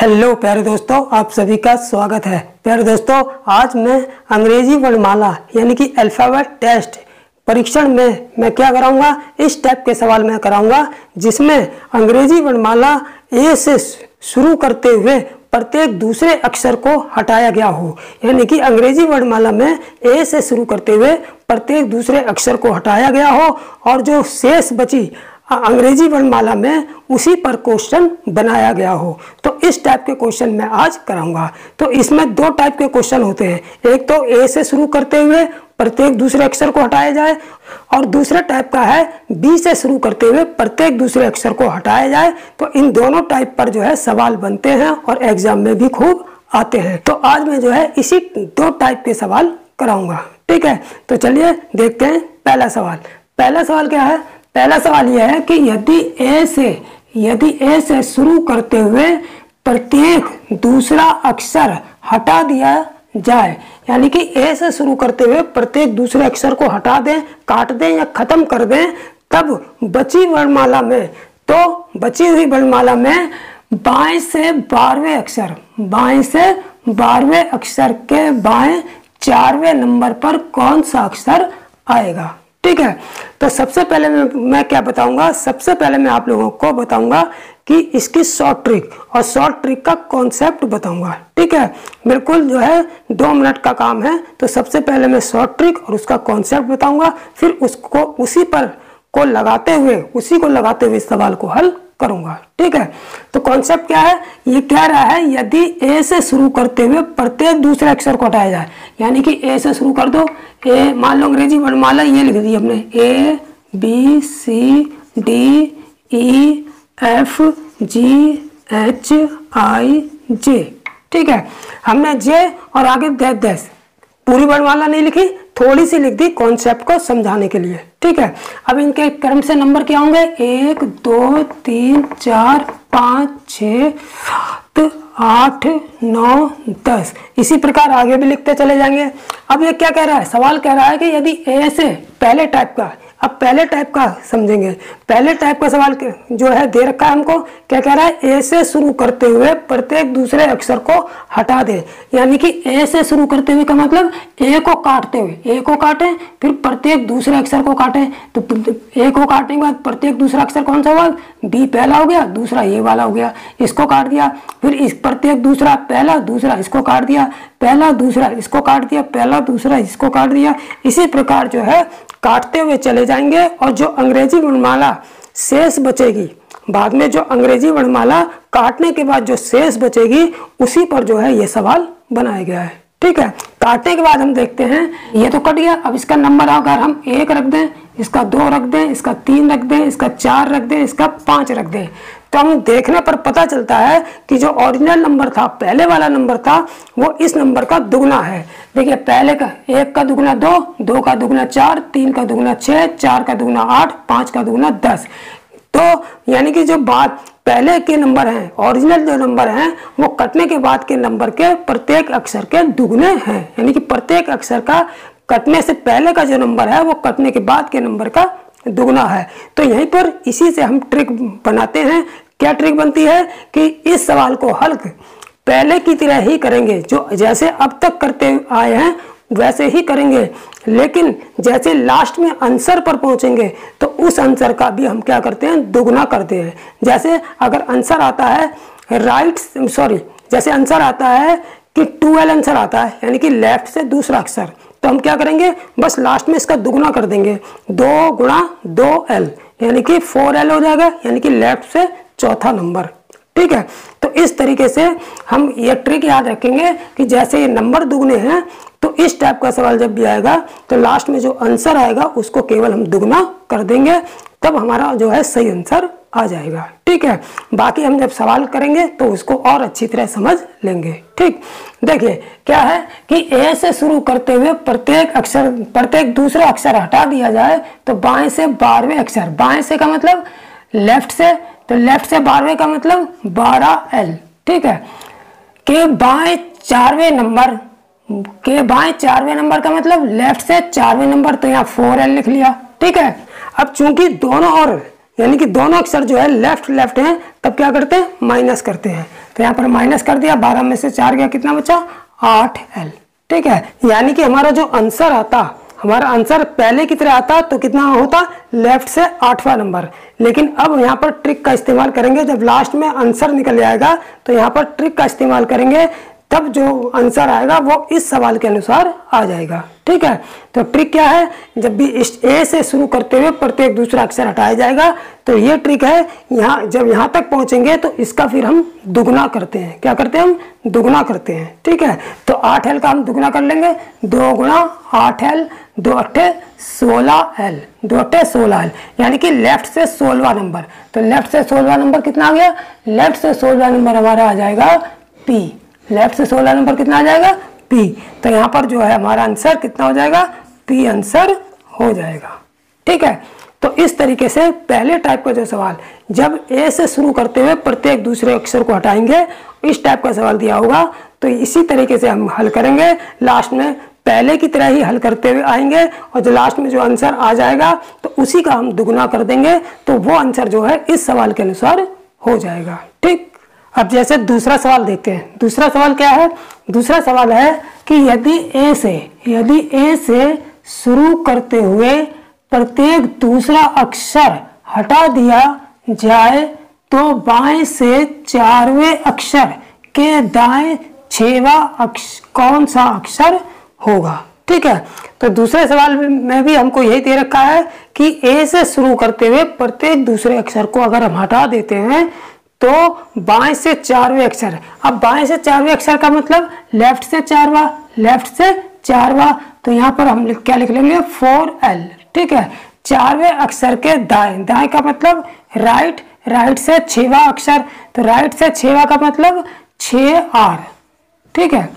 Hello प्यारे दोस्तों, आप सभी का स्वागत है। प्यारे दोस्तों, आज मैं अंग्रेजी वर्णमाला यानी कि अल्फाबेट टेस्ट परीक्षण में मैं क्या कराऊंगा, इस टाइप के सवाल मैं कराऊंगा जिसमें अंग्रेजी वर्णमाला ए से शुरू करते हुए प्रत्येक दूसरे अक्षर को हटाया गया हो। यानी कि अंग्रेजी वर्णमाला में ए से शुरू करते हुए प्रत्येक दूसरे अक्षर को हटाया गया हो और जो शेष बची अंग्रेजी वर्णमाला में उसी पर क्वेश्चन बनाया गया हो। तो इस टाइप के क्वेश्चन मैं आज कराऊंगा। तो इसमें दो टाइप के क्वेश्चन होते हैं, एक तो ए से शुरू करते हुए प्रत्येक दूसरे अक्षर को हटाया जाए और दूसरा टाइप का है बी से शुरू करते हुए प्रत्येक दूसरे अक्षर को हटाया जाए। तो इन दोनों टाइप पर जो है सवाल बनते हैं और एग्जाम में भी खूब आते हैं। तो आज मैं जो है इसी दो टाइप के सवाल कराऊंगा। ठीक है, तो चलिए देखते हैं पहला सवाल। पहला सवाल क्या है? पहला सवाल यह है कि यदि ए से शुरू करते हुए प्रत्येक दूसरा अक्षर हटा दिया जाए, यानी कि ए से शुरू करते हुए प्रत्येक दूसरे अक्षर को हटा दें, काट दें या खत्म कर दें, तब बची हुई वर्णमाला में बाएं से 12वें अक्षर के बाएं 4वें नंबर पर कौन सा अक्षर आएगा। ठीक है, तो सबसे पहले मैं क्या बताऊंगा, सबसे पहले मैं आप लोगों को बताऊंगा कि इसकी शॉर्ट ट्रिक और शॉर्ट ट्रिक का कॉन्सेप्ट बताऊंगा। ठीक है, बिल्कुल जो है 2 मिनट का काम है। तो सबसे पहले मैं शॉर्ट ट्रिक और उसका कॉन्सेप्ट बताऊंगा, फिर उसको उसी को लगाते हुए इस सवाल को हल करूंगा। ठीक है, तो कॉन्सेप्ट क्या है, ये कह रहा है यदि ए से शुरू करते हुए प्रत्येक दूसरे अक्षर को हटाया जाए, यानी कि ए से शुरू कर दो, ए मान लो अंग्रेजी वर्णमाला ये लिख दी हमने, A B C D E F G H I J. ठीक है, हमने जे और आगे डैश पूरी वर्णमाला नहीं लिखी, थोड़ी सी लिख दी कॉन्सेप्ट को समझाने के लिए। ठीक है, अब इनके क्रम से नंबर क्या होंगे, 1 2 3 4 5 6 7 8 9 10, इसी प्रकार आगे भी लिखते चले जाएंगे। अब ये क्या कह रहा है, सवाल कह रहा है कि यदि ए से पहले टाइप का, अब पहले टाइप का समझेंगे, पहले टाइप का सवाल जो है दे रखा है हमको, क्या कह रहा है, ए से शुरू करते हुए प्रत्येक दूसरे अक्षर को हटा दे। यानी कि ए से शुरू करते हुए का मतलब ए को काटते हुए, ए को काटें फिर प्रत्येक दूसरे अक्षर को काटें। तो ए को काटने के बाद प्रत्येक दूसरा अक्षर कौन सा हुआ, बी पहला हो गया, दूसरा ए वाला हो गया, इसको काट दिया। फिर इस प्रत्येक दूसरा पहला दूसरा इसको काट दिया, पहला दूसरा इसको काट दिया, पहला दूसरा इसको काट दिया। इसी प्रकार जो है काटते हुए चले जाएंगे और जो अंग्रेजी वर्णमाला शेष बचेगी, बाद में जो अंग्रेजी वर्णमाला काटने के बाद जो शेष बचेगी उसी पर जो है ये सवाल बनाया गया है। ठीक है, काटने के बाद हम देखते हैं, ये तो कट गया। अब इसका नंबर अगर हम 1 रख दें, इसका 2 रख दें, इसका 3 रख दें, इसका 4 रख दें, इसका 5 रख दें, तो हम देखने पर पता चलता है कि जो ओरिजिनल नंबर था, पहले वाला नंबर था, वो इस नंबर का दुगना है। देखिए, पहले का 1 का दुगना 2, 2 का दुगना 4, 3 का दुगना 6, 4 का दुगना 8, 5 का दुगना 10। तो यानी कि जो बात पहले के नंबर हैं, ओरिजिनल जो नंबर हैं, वो कटने के बाद के नंबर के प्रत्येक अक्षर के दुगने हैं। यानी कि प्रत्येक अक्षर का कटने से पहले का जो नंबर है वो कटने के बाद के नंबर का दुगना है। तो यहीं पर इसी से हम ट्रिक बनाते हैं। क्या ट्रिक बनती है कि इस सवाल को हल पहले की तरह ही करेंगे, जो जैसे अब तक करते आए हैं वैसे ही करेंगे, लेकिन जैसे लास्ट में आंसर पर पहुंचेंगे तो उस आंसर का भी हम क्या करते हैं, दुगना करते हैं। जैसे अगर आंसर आता है जैसे आंसर आता है कि 2L आंसर आता है, यानी कि लेफ्ट से दूसरा अक्षर, तो हम क्या करेंगे, बस लास्ट में इसका दुगना कर देंगे, 2 गुणा 2L यानी कि 4L हो जाएगा, यानी कि लेफ्ट से चौथा नंबर। ठीक है, तो इस तरीके से हम ये ट्रिक याद रखेंगे कि जैसे ये नंबर दुगने हैं तो इस टाइप का सवाल जब भी आएगा तो लास्ट में जो आंसर आएगा उसको केवल हम दुगना कर देंगे, तब हमारा जो है सही आंसर आ जाएगा। ठीक है, बाकी हम जब सवाल करेंगे तो उसको और अच्छी तरह समझ लेंगे। ठीक, देखिए क्या है कि ए से शुरू करते हुए प्रत्येक दूसरा अक्षर हटा दिया जाए तो बाएं से 12वें अक्षर, बाएं से का मतलब लेफ्ट से, तो लेफ्ट से 12वें का मतलब 12L। ठीक है, के बाएं 4वें नंबर का मतलब लेफ्ट से 4वें नंबर, तो यहाँ 4L लिख लिया। ठीक है, अब चूंकि दोनों यानी कि दोनों अक्षर जो है लेफ्ट हैं, तब क्या करते हैं, माइनस करते हैं। तो यहाँ पर माइनस कर दिया, 12 में से 4 गया, कितना बचा 8L। ठीक है, यानी कि हमारा जो आंसर आता, हमारा आंसर पहले की तरह आता तो कितना होता, लेफ्ट से 8वां नंबर। लेकिन अब यहाँ पर ट्रिक का इस्तेमाल करेंगे, जब लास्ट में आंसर निकल जाएगा तो यहाँ पर ट्रिक का इस्तेमाल करेंगे, तब जो आंसर आएगा वो इस सवाल के अनुसार आ जाएगा। ठीक है, तो ट्रिक क्या है, जब भी ए से शुरू करते हुए प्रत्येक दूसरा अक्षर हटाया जाएगा, तो ये ट्रिक है। यहाँ जब यहाँ तक पहुंचेंगे तो इसका फिर हम दुगना करते हैं। क्या करते हैं, हम दुगना करते हैं। ठीक है, तो 8L का हम दुगना कर लेंगे, 2 गुणा 8L, 2 अट्ठे 16L, 2 अट्ठे 16L, यानी कि लेफ्ट से 16वां नंबर। तो लेफ्ट से 16वां नंबर कितना आ गया, लेफ्ट से 16वां नंबर हमारा आ जाएगा P। लेफ्ट से 16 नंबर कितना आ जाएगा, P। तो यहाँ पर जो है हमारा आंसर कितना हो जाएगा, P आंसर हो जाएगा। ठीक है, तो इस तरीके से पहले टाइप का जो सवाल, जब ए से शुरू करते हुए प्रत्येक दूसरे अक्षर को हटाएंगे, इस टाइप का सवाल दिया होगा, तो इसी तरीके से हम हल करेंगे। लास्ट में पहले की तरह ही हल करते हुए आएंगे, और जो लास्ट में जो आंसर आ जाएगा तो उसी का हम दुगना कर देंगे, तो वो आंसर जो है इस सवाल के अनुसार हो जाएगा। ठीक, अब जैसे दूसरा सवाल देखते हैं। दूसरा सवाल क्या है, दूसरा सवाल है कि यदि ए से शुरू करते हुए प्रत्येक दूसरा अक्षर हटा दिया जाए तो बाएं से 4वें अक्षर के दाएं 6वां कौन सा अक्षर होगा। ठीक है, तो दूसरे सवाल में भी हमको यही दे रखा है कि ए से शुरू करते हुए प्रत्येक दूसरे अक्षर को अगर हम हटा देते हैं तो बाएं से 4वें अक्षर। अब बाएं से 4वें अक्षर का मतलब लेफ्ट से 4वां, लेफ्ट से 4वां, तो यहाँ पर हम क्या लिख लेंगे 4L। ठीक है, 4वें अक्षर के दाएं, दाएं का मतलब राइट, राइट से 6वां अक्षर, तो राइट से 6वां का मतलब 6R। ठीक है,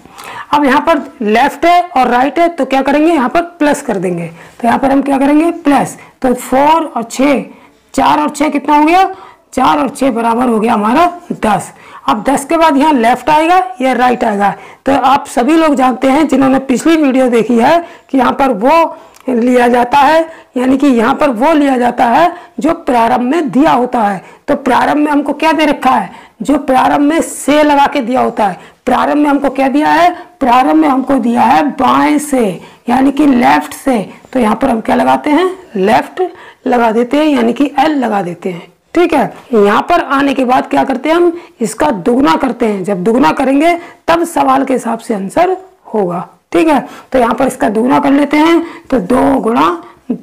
अब यहाँ पर लेफ्ट है और राइट है, तो क्या करेंगे, यहाँ पर प्लस कर देंगे। तो यहाँ पर हम क्या करेंगे, प्लस। तो 4 और 6, 4 और 6 कितना हो गया, 4 और 6 बराबर हो गया हमारा 10। अब 10 के बाद यहाँ लेफ्ट आएगा या राइट आएगा, तो आप सभी लोग जानते हैं जिन्होंने पिछली वीडियो देखी है कि यहाँ पर वो लिया जाता है, यानी कि यहाँ पर वो लिया जाता है जो प्रारंभ में दिया होता है। तो प्रारंभ में हमको क्या दे रखा है, जो प्रारंभ में से लगा के दिया होता है। प्रारंभ में हमको क्या दिया है, प्रारंभ में हमको दिया है बाएं से, यानी कि लेफ्ट से। तो यहाँ पर हम क्या लगाते हैं, लेफ्ट लगा देते हैं, यानी कि L लगा देते हैं। ठीक है, यहाँ पर आने के बाद क्या करते हैं, हम इसका दुगना करते हैं। जब दुगना करेंगे तब सवाल के हिसाब से आंसर होगा। ठीक है, तो यहाँ पर इसका दुगना कर लेते हैं, तो 2 गुणा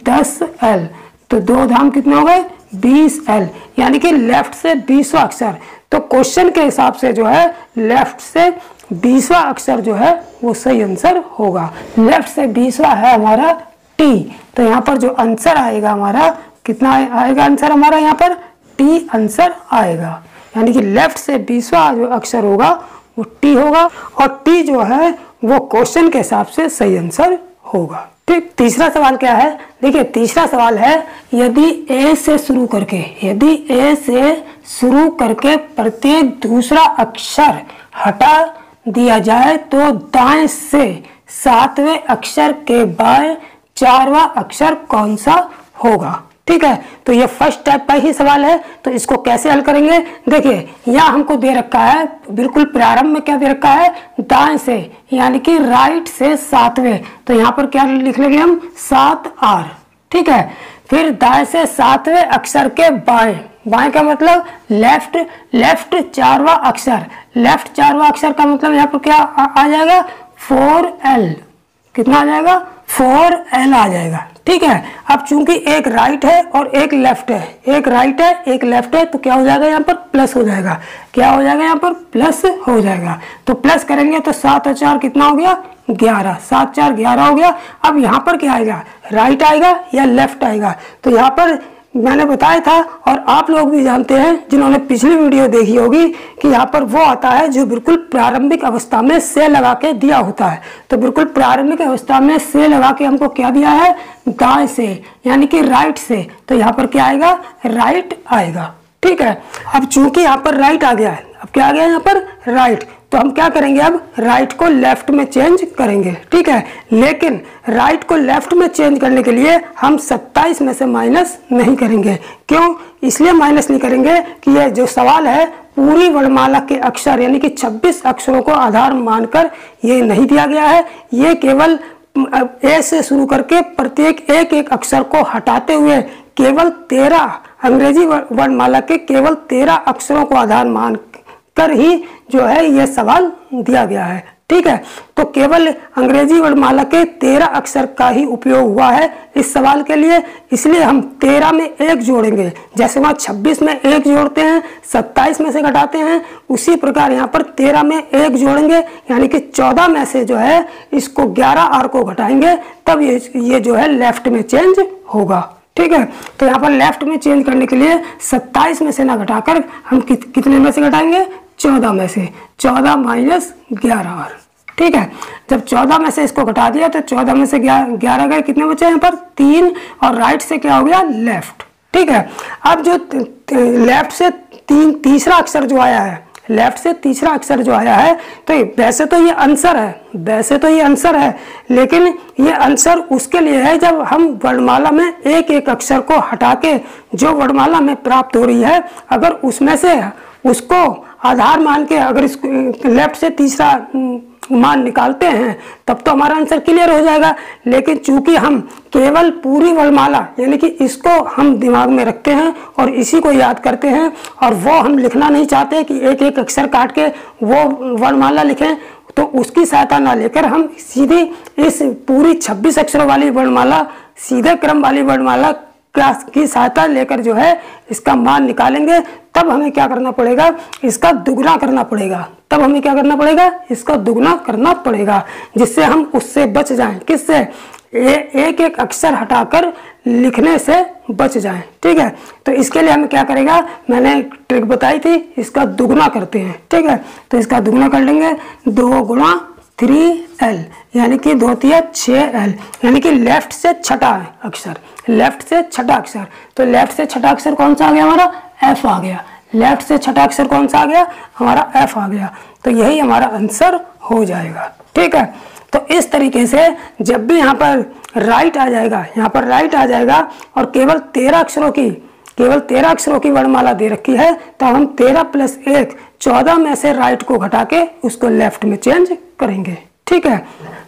10L, तो 2 धाम कितने हो गए 20L, यानी कि लेफ्ट से 20वां अक्षर। तो क्वेश्चन के हिसाब से जो है लेफ्ट से 20वां अक्षर जो है वो सही आंसर होगा। लेफ्ट से 20वां है हमारा T, तो यहाँ पर जो आंसर आएगा हमारा कितना आएगा, आंसर हमारा यहाँ पर T आंसर आएगा, यानी कि लेफ्ट से 20वां जो अक्षर होगा वो T होगा, और T जो है वो क्वेश्चन के हिसाब से सही आंसर होगा। ठीक, तीसरा सवाल क्या है, देखिए तीसरा सवाल है यदि ए से शुरू करके प्रत्येक दूसरा अक्षर हटा दिया जाए तो दाएं से 7वें अक्षर के बाएं 4वां अक्षर कौन सा होगा। ठीक है, तो ये फर्स्ट टाइप का ही सवाल है, तो इसको कैसे हल करेंगे। देखिए यहाँ हमको दे रखा है बिल्कुल प्रारंभ में क्या दे रखा है, दाएं से, यानी कि राइट से 7वें, तो यहाँ पर क्या लिख लेंगे हम 7R। ठीक है, फिर दाएं से 7वें अक्षर के बाएं, बाएं का मतलब लेफ्ट, लेफ्ट 4वां अक्षर, लेफ्ट 4वां अक्षर का मतलब यहाँ पर क्या आ जाएगा 4L, कितना आ जाएगा 4L आ जाएगा। ठीक है, अब चूंकि एक राइट है और एक लेफ्ट है, एक राइट है एक लेफ्ट है, तो क्या हो जाएगा यहाँ पर प्लस हो जाएगा, क्या हो जाएगा यहाँ पर प्लस हो जाएगा। तो प्लस करेंगे तो 7 और 4 कितना हो गया 11, 7 4 11 हो गया। अब यहाँ पर क्या आएगा, राइट आएगा या लेफ्ट आएगा, तो यहाँ पर मैंने बताया था और आप लोग भी जानते हैं जिन्होंने पिछली वीडियो देखी होगी कि यहाँ पर वो आता है जो बिल्कुल प्रारंभिक अवस्था में से लगा के दिया होता है। तो बिल्कुल प्रारंभिक अवस्था में से लगा के हमको क्या दिया है, दाएं से, यानी कि राइट से, तो यहाँ पर क्या आएगा राइट आएगा। ठीक है, अब चूंकि यहाँ पर राइट आ गया है, अब क्या आ गया यहाँ पर राइट, तो हम क्या करेंगे अब राइट को लेफ्ट में चेंज करेंगे, ठीक है। लेकिन राइट को लेफ्ट में चेंज करने के लिए हम 27 में से माइनस नहीं करेंगे। क्यों इसलिए माइनस नहीं करेंगे कि ये जो सवाल है पूरी वर्णमाला के अक्षर यानी कि 26 अक्षरों को आधार मानकर ये नहीं दिया गया है। ये केवल ए से शुरू करके प्रत्येक एक एक अक्षर को हटाते हुए केवल 13 अंग्रेजी वर्णमाला के केवल 13 अक्षरों को आधार मान कर ही जो है ये सवाल दिया गया है, ठीक है। तो केवल अंग्रेजी वर्णमाला के 13 अक्षर का ही उपयोग हुआ है इस सवाल के लिए, इसलिए हम 13 में 1 जोड़ेंगे। जैसे वहाँ 26 में 1 जोड़ते हैं, 27 में से घटाते हैं, उसी प्रकार यहाँ पर 13 में 1 जोड़ेंगे, यानी कि 14 में से जो है इसको 11 आर को घटाएंगे, तब ये जो है लेफ्ट में चेंज होगा, ठीक है। तो यहाँ पर लेफ्ट में चेंज करने के लिए 27 में से ना घटाकर हम कितने में से घटाएंगे, 14 में से, 14 माइनस 11 आर, ठीक है। जब 14 में से इसको घटा दिया तो 14 में से 11 गए, कितने बचे यहाँ पर 3, और राइट से क्या हो गया लेफ्ट, ठीक है। अब जो लेफ्ट से तीसरा अक्षर जो आया है, लेफ्ट से तीसरा अक्षर जो आया है, तो वैसे तो ये आंसर है, वैसे तो ये आंसर है, लेकिन ये आंसर उसके लिए है जब हम वर्णमाला में एक एक अक्षर को हटा के जो वर्णमाला में प्राप्त हो रही है, अगर उसमें से उसको आधार मान के अगर इस लेफ्ट से तीसरा मान निकालते हैं तब तो हमारा आंसर क्लियर हो जाएगा। लेकिन चूंकि हम केवल पूरी वर्णमाला यानी कि इसको हम दिमाग में रखते हैं और इसी को याद करते हैं, और वो हम लिखना नहीं चाहते कि एक एक अक्षर काट के वो वर्णमाला लिखें, तो उसकी सहायता ना लेकर हम सीधी इस पूरी 26 अक्षरों वाली वर्णमाला, सीधे क्रम वाली वर्णमाला की सहायता लेकर जो है इसका मान निकालेंगे। तब हमें क्या करना पड़ेगा, इसका दुगना करना पड़ेगा, तब हमें क्या करना पड़ेगा, इसका दुगना करना पड़ेगा, जिससे हम उससे बच जाएं। किससे, एक एक अक्षर हटाकर लिखने से बच जाएं, ठीक है। तो इसके लिए हमें क्या करेगा, मैंने ट्रिक बताई थी, इसका दुगना करते हैं, ठीक है। तो इसका दुगना कर लेंगे, 2 गुणा 3l यानी कि 2 तिया 6l, यानी कि लेफ्ट से छठा अक्षर, लेफ्ट से छठा अक्षर। तो लेफ्ट से छठा अक्षर कौन सा आ गया हमारा, f आ गया। लेफ्ट से छठा अक्षर कौन सा आ गया, हमारा f आ गया। तो यही हमारा आंसर हो जाएगा, ठीक है। तो इस तरीके से जब भी यहाँ पर राइट आ जाएगा, यहाँ पर राइट आ जाएगा और केवल 13 अक्षरों की वर्णमाला दे रखी है, तो हम 13 + 1 14 में से राइट को घटा के उसको लेफ्ट में चेंज करेंगे, ठीक है।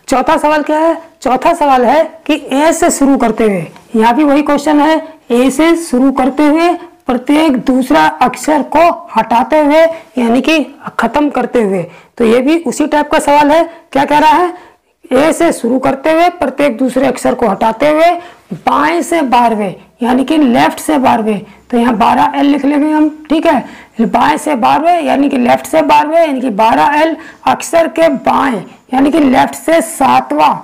चौथा सवाल क्या है, चौथा सवाल है कि ए से शुरू करते हुए, यहाँ भी वही क्वेश्चन है, ए से शुरू करते हुए प्रत्येक दूसरा अक्षर को हटाते हुए यानी कि खत्म करते हुए। तो ये भी उसी टाइप का सवाल है। क्या कह रहा है, ए से शुरू करते हुए प्रत्येक दूसरे अक्षर को हटाते हुए बाएं से 12वें यानी कि लेफ्ट से 12वें, तो यहाँ 12l लिख लेंगे हम, ठीक है। बाएं से 12वें यानी कि लेफ्ट से 12वें यानी कि 12l, अक्षर के बाएं यानी कि लेफ्ट से 7वां,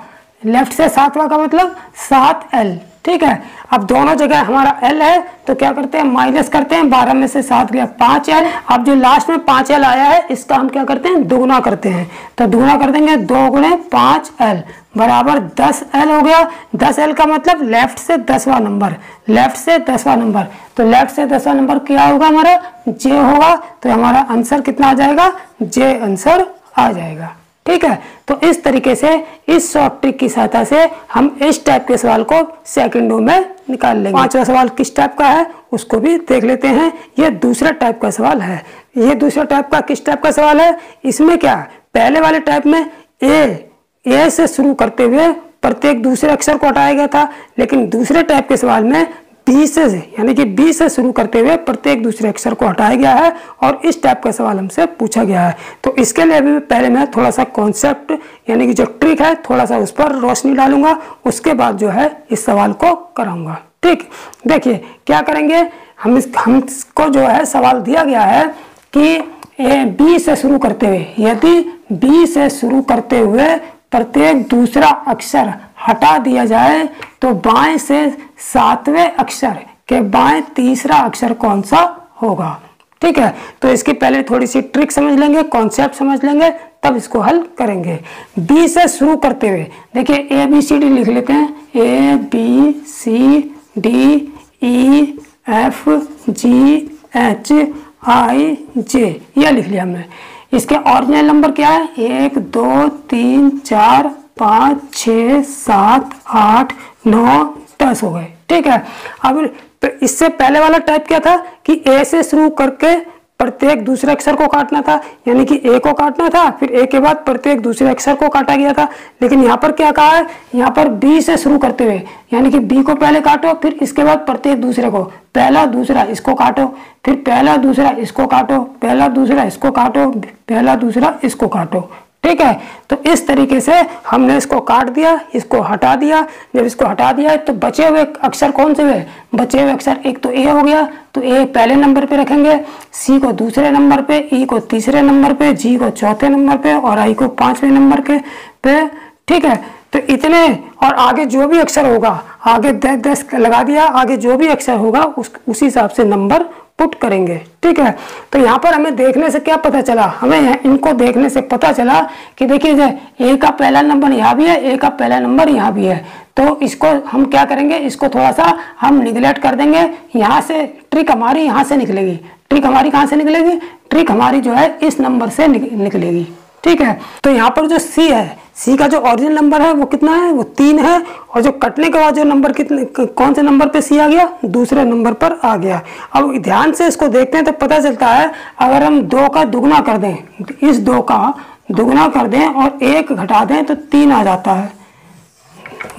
लेफ्ट से 7वां का मतलब 7l, ठीक है। अब दोनों जगह हमारा l है तो क्या करते हैं, माइनस करते हैं, 12 में से 7 गया 5l। अब जो लास्ट में 5l आया है इसका हम क्या करते हैं, दुगुना करते हैं। तो दुगुना कर देंगे, 2 गुणे 5l बराबर 10l हो गया। 10l का मतलब लेफ्ट से 10वां नंबर, लेफ्ट से 10वां नंबर। तो लेफ्ट से 10वां नंबर क्या होगा, हमारा j होगा। तो हमारा आंसर कितना आ जाएगा, j आंसर आ जाएगा, ठीक है। तो इस तरीके से इस शॉर्ट ट्रिक की सहायता से हम इस टाइप के सवाल को सेकंडों में निकाल लेंगे। पांचवा सवाल किस टाइप का है उसको भी देख लेते हैं। ये दूसरा टाइप का सवाल है। ये दूसरा टाइप का किस टाइप का सवाल है, इसमें क्या है, पहले वाले टाइप में ए से शुरू करते हुए प्रत्येक दूसरे अक्षर को हटाया गया था, लेकिन दूसरे टाइप के सवाल में बी से यानी कि बी से शुरू करते हुए प्रत्येक दूसरे अक्षर को हटाया गया है और इस टाइप का सवाल हमसे पूछा गया है। तो इसके लिए अभी पहले मैं थोड़ा सा कॉन्सेप्ट यानी कि जो ट्रिक है थोड़ा सा उस पर रोशनी डालूंगा, उसके बाद जो है इस सवाल को कराऊंगा, ठीक। देखिए क्या करेंगे, हमको जो है सवाल दिया गया है कि बी से शुरू करते हुए, यदि बी से शुरू करते हुए प्रत्येक दूसरा अक्षर हटा दिया जाए तो बाएं से 7वें अक्षर के बाएं तीसरा अक्षर कौन सा होगा, ठीक है। तो इसकी पहले थोड़ी सी ट्रिक समझ लेंगे, कॉन्सेप्ट समझ लेंगे, तब इसको हल करेंगे। बी से शुरू करते हुए देखिए ABCD लिख लेते हैं, ABCD EFGH IJ, ये लिख लिया हमने। इसके ओरिजिनल नंबर क्या है? 1 2 3 4 5 6 7 8 9 10 हो गए, ठीक है। अब इससे पहले वाला टाइप क्या था कि ए से शुरू करके प्रत्येक दूसरे अक्षर को काटना था, यानी कि ए को काटना था, फिर ए के बाद प्रत्येक दूसरे अक्षर को काटा गया था। लेकिन यहाँ पर क्या कहा है? यहाँ पर बी से शुरू करते हुए, यानी कि बी को पहले काटो, फिर इसके बाद प्रत्येक दूसरे को, पहला दूसरा इसको काटो, फिर पहला दूसरा इसको काटो, पहला दूसरा इसको काटो, पहला दूसरा इसको काटो, ठीक है। तो इस तरीके से हमने इसको काट दिया, इसको हटा दिया। जब इसको हटा दिया तो बचे हुए अक्षर कौन से हुए? बचे हुए अक्षर एक तो ए हो गया, तो ए पहले नंबर पे रखेंगे, सी को दूसरे नंबर पे, ई को तीसरे नंबर पे, जी को चौथे नंबर पे और आई को 5वें नंबर पे, ठीक है। तो इतने, और आगे जो भी अक्षर होगा, आगे 10 लगा दिया, आगे जो भी अक्षर होगा उसी हिसाब से नंबर पुट करेंगे, ठीक है। तो यहाँ पर हमें देखने से क्या पता चला? हमें इनको देखने से पता चला कि देखिए ए का पहला नंबर यहाँ भी है, ए का पहला नंबर यहाँ भी है। तो इसको हम क्या करेंगे? इसको थोड़ा सा हम निगलेक्ट कर देंगे। यहाँ से ट्रिक हमारी यहाँ से निकलेगी। ट्रिक हमारी कहाँ से निकलेगी? ट्रिक हमारी जो है इस नंबर से निकलेगी, ठीक है। तो यहाँ पर जो सी है, सी का जो ओरिजिनल नंबर है वो कितना है? वो 3 है। और जो कटने के बाद जो नंबर कौन से नंबर पे सी आ गया? दूसरे नंबर पर आ गया। अब ध्यान से इसको देखते हैं तो पता चलता है, अगर हम 2 का दुगना कर दें, इस 2 का दुगना कर दें और 1 घटा दें तो 3 आ जाता है।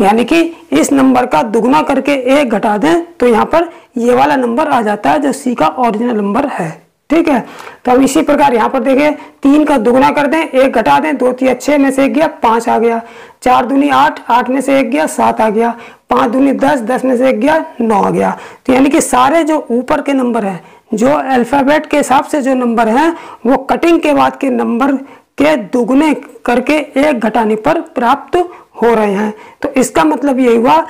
यानी कि इस नंबर का दुगना करके 1 घटा दें तो यहाँ पर ये वाला नंबर आ जाता है जो सी का ओरिजिनल नंबर है, ठीक है। तो हम इसी प्रकार यहाँ पर देखें, 3 का दुगना कर दें, 1 घटा दें, 2 3 6 में से 1 गया, 5 आ गया, 4 दूनी 8, 8 में से 1 गया, 7 आ गया, 5 दूनी 10, 10 में से 1 गया, 9 आ गया। तो यानी कि सारे जो ऊपर के नंबर हैं, जो अल्फाबेट के हिसाब से जो नंबर हैं, वो कटिंग के बाद के नंबर के दुगने करके 1 घटाने पर प्राप्त हो रहे हैं। तो इसका मतलब ये हुआ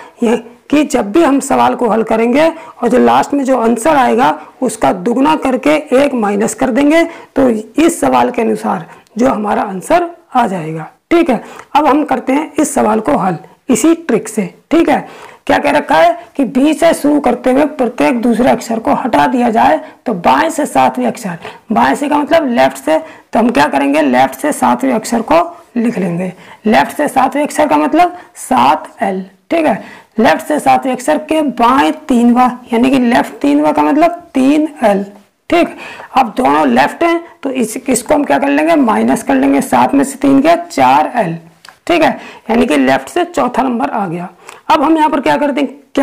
कि जब भी हम सवाल को हल करेंगे और जो लास्ट में जो आंसर आएगा उसका दुगना करके 1 माइनस कर देंगे तो इस सवाल के अनुसार जो हमारा आंसर आ जाएगा, ठीक है। अब हम करते हैं इस सवाल को हल इसी ट्रिक से, ठीक है। क्या कह रखा है कि बी से शुरू करते हुए प्रत्येक दूसरे अक्षर को हटा दिया जाए तो बाएं से 7वें अक्षर, बाएं से का मतलब लेफ्ट से, तो हम क्या करेंगे? लेफ्ट से 7वें अक्षर को लिख लेंगे। लेफ्ट से 7वें अक्षर का मतलब 7L, ठीक है। लेफ्ट से 7वें अक्षर के बाएं 3वां, यानी कि लेफ्ट 3वां का मतलब 3L, ठीक। अब दोनों लेफ्ट हैं तो इसको हम क्या कर लेंगे? माइनस कर लेंगे। 7 में से 3 गया, 4L, ठीक है। यानी कि लेफ्ट से चौथा नंबर आ गया। अब हम यहाँ पर क्या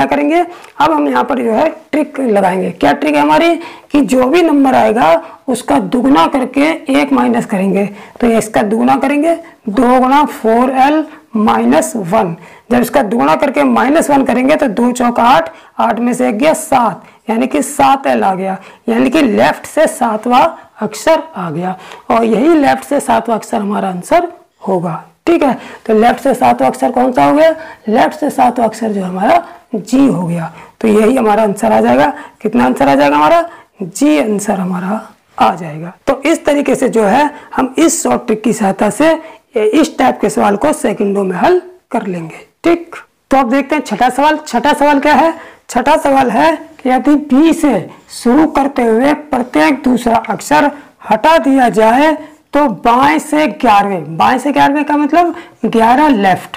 करेंगे? अब हम यहाँ पर जो है ट्रिक लगाएंगे। क्या ट्रिक है हमारी? कि जो भी नंबर आएगा उसका दुगना करके 1 माइनस करेंगे। तो इसका दुगना करेंगे, 2 गुना 4L माइनस 1। जब इसका दुगना करके -1 करेंगे तो 2 चौका 8, 8 में से 1 गया 7, यानी कि 7L आ गया। यानी कि लेफ्ट से 7वां अक्षर आ गया और यही लेफ्ट से 7वां अक्षर हमारा आंसर होगा, ठीक है। तो लेफ्ट से 7वां अक्षर कौन सा हो गया? लेफ्ट से 7वां अक्षर जो हमारा जी हो गया। तो यही हमारा आंसर आ जाएगा। कितना आंसर आ जाएगा हमारा? जी आंसर हमारा आ जाएगा। तो इस तरीके से जो है हम इस शॉर्ट ट्रिक की सहायता से इस टाइप के सवाल को सेकंडों में हल कर लेंगे, ठीक। तो अब देखते हैं छठा सवाल। छठा सवाल क्या है? छठा सवाल है कि यदि बी से शुरू करते हुए प्रत्येक दूसरा अक्षर हटा दिया जाए तो बाएं से 11वें, बाएं से 11वें का मतलब 11 लेफ्ट,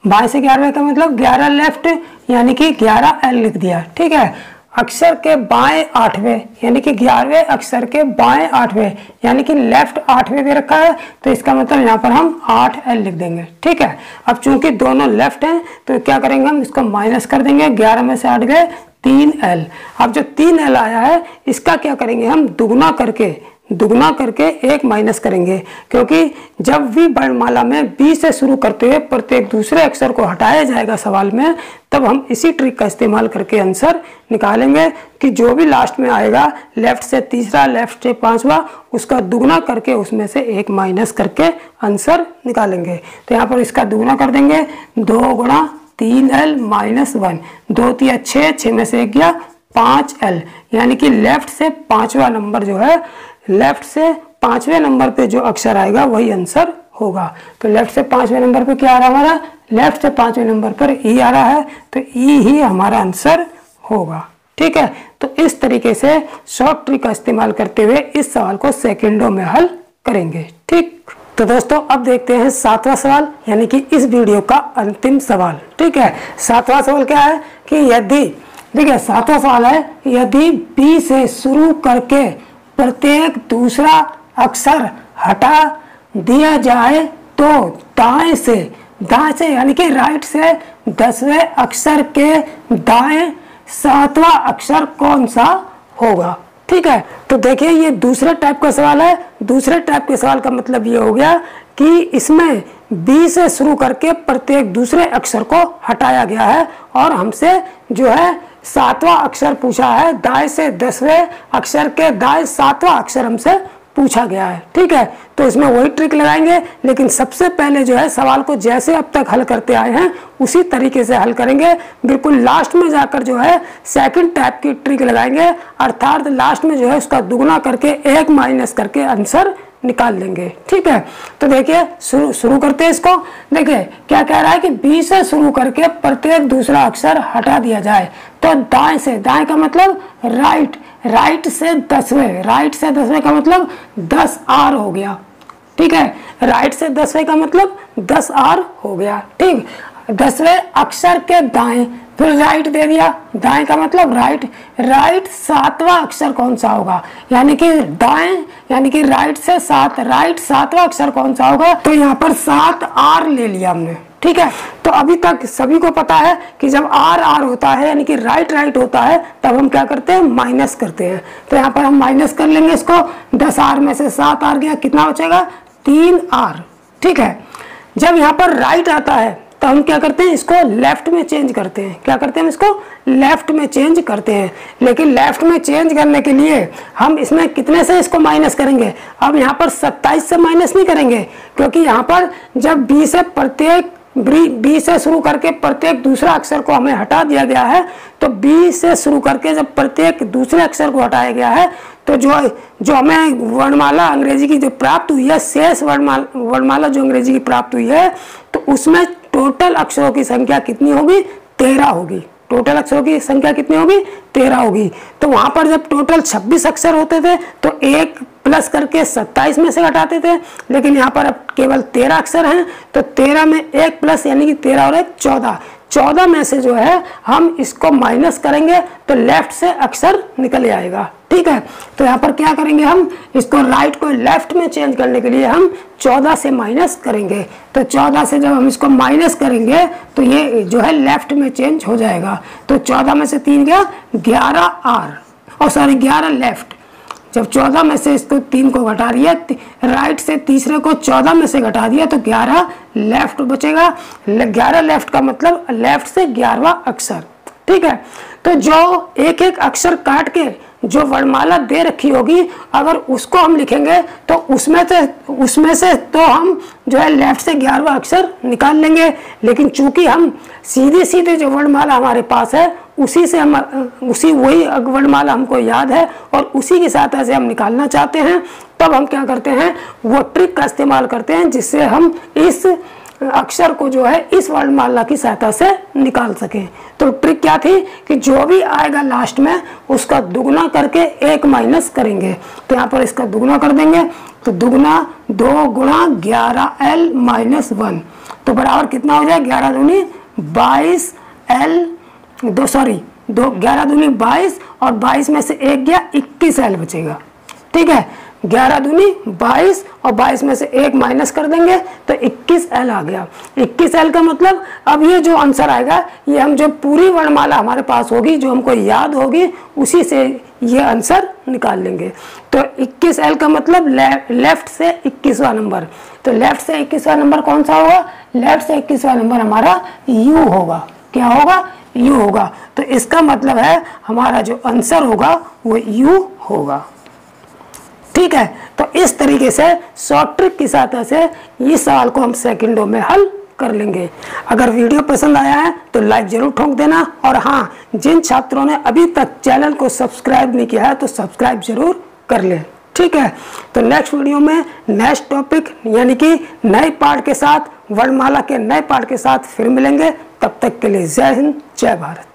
बाएं से 11वें का मतलब 11 लेफ्ट, यानी कि 11L लिख दिया, ठीक है। अक्षर के बाएं 8वें, यानी कि 11वें अक्षर के बाएं 8वें, यानी कि लेफ्ट 8वें दे रखा है तो इसका मतलब यहाँ पर हम 8L लिख देंगे, ठीक है। अब चूंकि दोनों लेफ्ट हैं तो क्या करेंगे? हम इसको माइनस कर देंगे। 11 में से 8 गए, 3L। अब जो 3L आया है इसका क्या करेंगे? हम दुगना करके 1 माइनस करेंगे, क्योंकि जब भी वर्णमाला में बी से शुरू करते हुए प्रत्येक दूसरे अक्षर को हटाया जाएगा सवाल में, तब हम इसी ट्रिक का इस्तेमाल करके आंसर निकालेंगे कि जो भी लास्ट में आएगा लेफ्ट से तीसरा, लेफ्ट से 5वां, उसका दुगना करके उसमें से 1 माइनस करके आंसर निकालेंगे। तो यहाँ पर इसका दुगना कर देंगे, 2 गुणा 3L माइनस 1, 2 3 6, 6 में से 1 गया 5L, यानी कि लेफ्ट से 5वां नंबर जो है, लेफ्ट से 5वें नंबर पे जो अक्षर आएगा वही आंसर होगा। तो लेफ्ट से 5वें नंबर पे क्या आ रहा है हमारा? लेफ्ट से 5वें नंबर पर ई आ रहा है, तो ई ही हमारा आंसर होगा, ठीक है, तो इस तरीके से शॉर्ट ट्रिक का इस्तेमाल करते हुए इस सवाल को सेकंडों में हल करेंगे। ठीक, तो दोस्तों अब देखते हैं 7वां सवाल, यानी कि इस वीडियो का अंतिम सवाल। ठीक है, 7वां सवाल क्या है कि यदि, देखिए 7वां सवाल है, यदि बी से शुरू करके प्रत्येक दूसरा अक्षर हटा दिया जाए तो दाएं से यानी कि राइट से 10वें अक्षर के दाएं 7वां अक्षर कौन सा होगा। ठीक है, तो देखिए ये दूसरे टाइप का सवाल है। दूसरे टाइप के सवाल का मतलब ये हो गया कि इसमें बी से शुरू करके प्रत्येक दूसरे अक्षर को हटाया गया है और हमसे जो है 7वां अक्षर पूछा है, दाएं से 10वें अक्षर के दाएं 7वां अक्षर हमसे पूछा गया है। ठीक है, तो इसमें वही ट्रिक लगाएंगे, लेकिन सबसे पहले जो है सवाल को जैसे अब तक हल करते आए हैं उसी तरीके से हल करेंगे। बिल्कुल लास्ट में जाकर जो है सेकंड टाइप की ट्रिक लगाएंगे, अर्थात लास्ट में जो है उसका दुगना करके 1 माइनस करके आंसर निकाल लेंगे। ठीक है, तो देखिए शुरू करते हैं इसको। देखिए क्या कह रहा है कि बी से शुरू करके प्रत्येक दूसरा अक्षर हटा दिया जाए तो दाएं से, दाएं का मतलब राइट से 10वें का मतलब 10R हो गया। ठीक है, राइट से 10वें का मतलब 10R हो गया। ठीक, 10वें अक्षर के दाएं, फिर राइट दे दिया, दाएं का मतलब राइट 7वां अक्षर कौन सा होगा, यानी कि दाएं यानी कि राइट से 7वां अक्षर कौन सा होगा, तो यहाँ पर 7R ले लिया हमने। ठीक है, तो अभी तक सभी को पता है कि जब R होता है यानी कि राइट होता है तब हम क्या करते हैं, माइनस करते हैं। तो यहाँ पर हम माइनस कर लेंगे इसको, 10R में से 7R गया, कितना बचेगा 3R। ठीक है, जब यहाँ पर राइट आता है तो हम क्या करते हैं, इसको लेफ्ट में चेंज करते हैं। क्या करते हैं, इसको लेफ्ट में चेंज करते हैं। लेकिन लेफ्ट में चेंज करने के लिए हम इसमें कितने से इसको माइनस करेंगे, अब यहाँ पर 27 से माइनस नहीं करेंगे, क्योंकि यहाँ पर जब बी से शुरू करके प्रत्येक दूसरा अक्षर को हमें हटा दिया गया है, तो बी से शुरू करके जब प्रत्येक दूसरे अक्षर को हटाया गया है तो जो हमें वर्णमाला अंग्रेजी की जो प्राप्त हुई है, शेष वर्णमाला जो अंग्रेजी की प्राप्त हुई है, तो उसमें टोटल अक्षरों की संख्या कितनी होगी, 13 होगी। टोटल अक्षरों की संख्या कितनी होगी, 13 होगी। तो वहां पर जब टोटल 26 अक्षर होते थे तो 1 प्लस करके 27 में से घटाते थे, लेकिन यहाँ पर अब केवल 13 अक्षर हैं, तो 13 में 1 प्लस यानी कि 13 और 1 14 में से जो है हम इसको माइनस करेंगे तो लेफ्ट से अक्षर निकल आएगा। ठीक है, तो यहाँ पर क्या करेंगे, हम इसको राइट को लेफ्ट में चेंज करने के लिए हम 14 से माइनस करेंगे। तो 14 से जब हम इसको माइनस करेंगे तो ये जो है लेफ्ट में चेंज हो जाएगा। तो 14 में से 3 गया 11 लेफ्ट। जब 14 में से इसको 3 को घटा दिया, राइट से तीसरे को 14 में से घटा दिया तो 11 लेफ्ट बचेगा। 11 लेफ्ट का मतलब लेफ्ट से 11वां अक्षर। ठीक है, तो जो एक अक्षर काट के जो वर्णमाला दे रखी होगी अगर उसको हम लिखेंगे तो उसमें से तो हम जो है लेफ्ट से 11वां अक्षर निकाल लेंगे, लेकिन चूंकि हम सीधे जो वर्णमाला हमारे पास है वही वर्णमाला हमको याद है और उसी की सहायता से हम निकालना चाहते हैं, तब हम क्या करते हैं, वो ट्रिक का इस्तेमाल करते हैं जिससे हम इस अक्षर को जो है इस वर्णमाला की सहायता से निकाल सकें। तो ट्रिक क्या थी कि जो भी आएगा लास्ट में उसका दुगना करके 1 माइनस करेंगे। तो यहाँ पर इसका दुगना कर देंगे, तो दुगना 2 गुणा 11L माइनस 1, तो बराबर कितना हो जाए, 11 दूनी 22 11 दूनी 22 और 22 में से 1 गया 21L बचेगा। ठीक है, 11 दूनी 22 और 22 में से 1 माइनस कर देंगे तो 21L आ गया। 21L का मतलब अब ये जो आंसर आएगा ये हम जो पूरी वर्णमाला हमारे पास होगी जो हमको याद होगी उसी से ये आंसर निकाल लेंगे। तो 21L का मतलब लेफ्ट से 21वां नंबर। तो लेफ्ट से 21वां नंबर कौन सा होगा, लेफ्ट से 21वां नंबर हमारा U होगा। क्या होगा, U होगा। तो इसका मतलब है हमारा जो आंसर होगा वो U होगा। ठीक है, तो इस तरीके से शॉर्ट ट्रिक की सहायता से इस सवाल को हम सेकंडों में हल कर लेंगे। अगर वीडियो पसंद आया है तो लाइक जरूर ठोक देना, और हाँ, जिन छात्रों ने अभी तक चैनल को सब्सक्राइब नहीं किया है तो सब्सक्राइब जरूर कर लें। ठीक है, तो नेक्स्ट वीडियो में नेक्स्ट टॉपिक यानी कि नए पार्ट के साथ, वर्णमाला के नए पार्ट के साथ फिर मिलेंगे। तब तक के लिए जय हिंद, जय भारत।